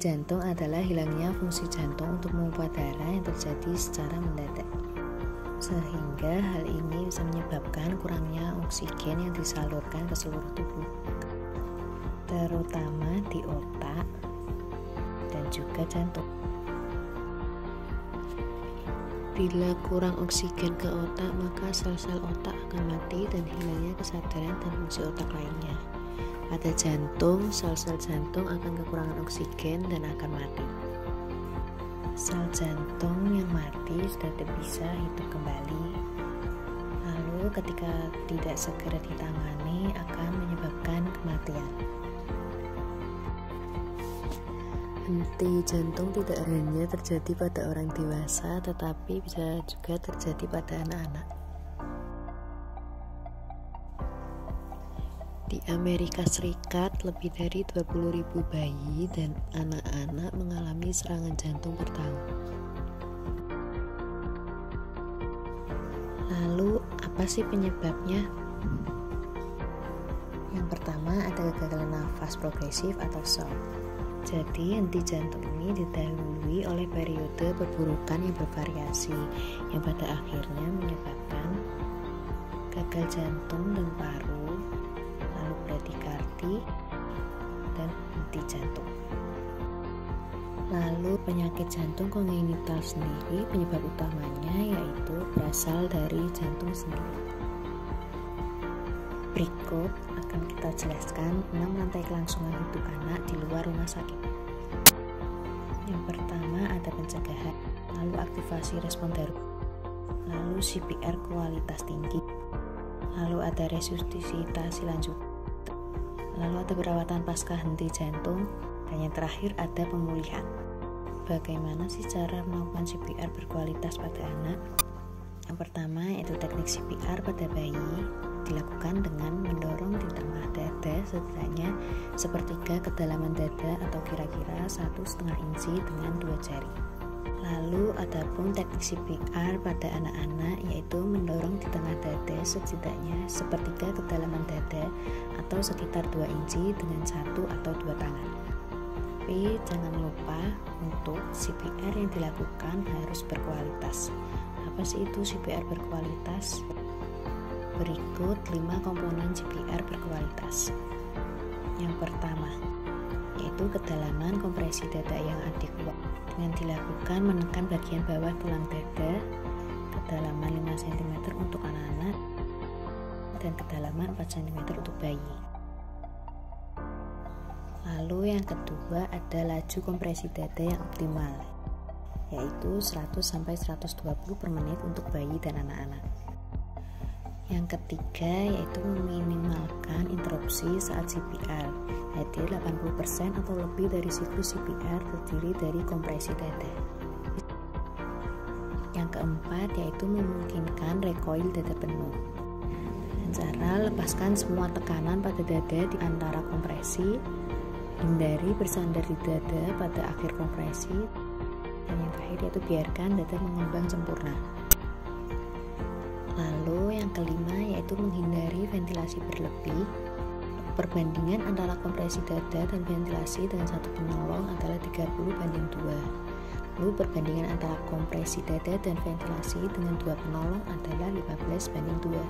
jantung adalah hilangnya fungsi jantung untuk memompa darah yang terjadi secara mendadak, sehingga hal ini bisa menyebabkan kurangnya oksigen yang disalurkan ke seluruh tubuh, terutama di otak dan juga jantung. Bila kurang oksigen ke otak, maka sel-sel otak akan mati dan hilangnya kesadaran dan fungsi otak lainnya. Pada jantung, sel-sel jantung akan kekurangan oksigen dan akan mati. Sel jantung yang mati sudah tidak bisa hidup kembali. Lalu ketika tidak segera ditangani akan menyebabkan kematian. Henti jantung tidak hanya terjadi pada orang dewasa, tetapi bisa juga terjadi pada anak-anak. Di Amerika Serikat, lebih dari 20.000 bayi dan anak-anak mengalami serangan jantung per tahun. Lalu, apa sih penyebabnya? Yang pertama, ada kegagalan nafas progresif atau shock. Jadi, henti jantung ini didahului oleh periode perburukan yang bervariasi, yang pada akhirnya menyebabkan gagal jantung dan paru, lalu bradikardi, dan henti jantung. Lalu penyakit jantung kongenital sendiri, penyebab utamanya yaitu berasal dari jantung sendiri. Berikut akan kita jelaskan 6 rantai kelangsungan hidup anak di luar rumah sakit. Yang pertama ada pencegahan, lalu aktivasi respon darurat, lalu CPR kualitas tinggi, lalu ada resusitasi lanjut, lalu ada perawatan pasca henti jantung, dan yang terakhir ada pemulihan. Bagaimana sih cara melakukan CPR berkualitas pada anak? Yang pertama yaitu teknik CPR pada bayi dilakukan dengan mendorong di tengah dada setidaknya sepertiga kedalaman dada atau kira-kira 1,5 inci dengan 2 jari. Lalu adapun teknik CPR pada anak-anak yaitu mendorong di tengah dada setidaknya sepertiga kedalaman dada atau sekitar 2 inci dengan 1 atau 2 tangan. Tapi jangan lupa untuk CPR yang dilakukan harus berkualitas. Apa sih itu CPR berkualitas? Berikut 5 komponen CPR berkualitas. Yang pertama, yaitu kedalaman kompresi dada yang adekuat dengan dilakukan menekan bagian bawah tulang dada, kedalaman 5 cm untuk anak-anak, dan kedalaman 4 cm untuk bayi. Lalu yang kedua ada laju kompresi dada yang optimal, yaitu 100-120 per menit untuk bayi dan anak-anak. Yang ketiga yaitu meminimalkan interupsi saat CPR, yaitu 80% atau lebih dari siklus CPR terdiri dari kompresi dada. Yang keempat yaitu memungkinkan recoil dada penuh. Dan cara lepaskan semua tekanan pada dada di antara kompresi, hindari bersandar di dada pada akhir kompresi, dan yang terakhir yaitu biarkan dada mengembang sempurna. Lalu yang kelima yaitu menghindari ventilasi berlebih. Perbandingan antara kompresi dada dan ventilasi dengan satu penolong adalah 30:2. Lalu perbandingan antara kompresi dada dan ventilasi dengan 2 penolong adalah 15:2.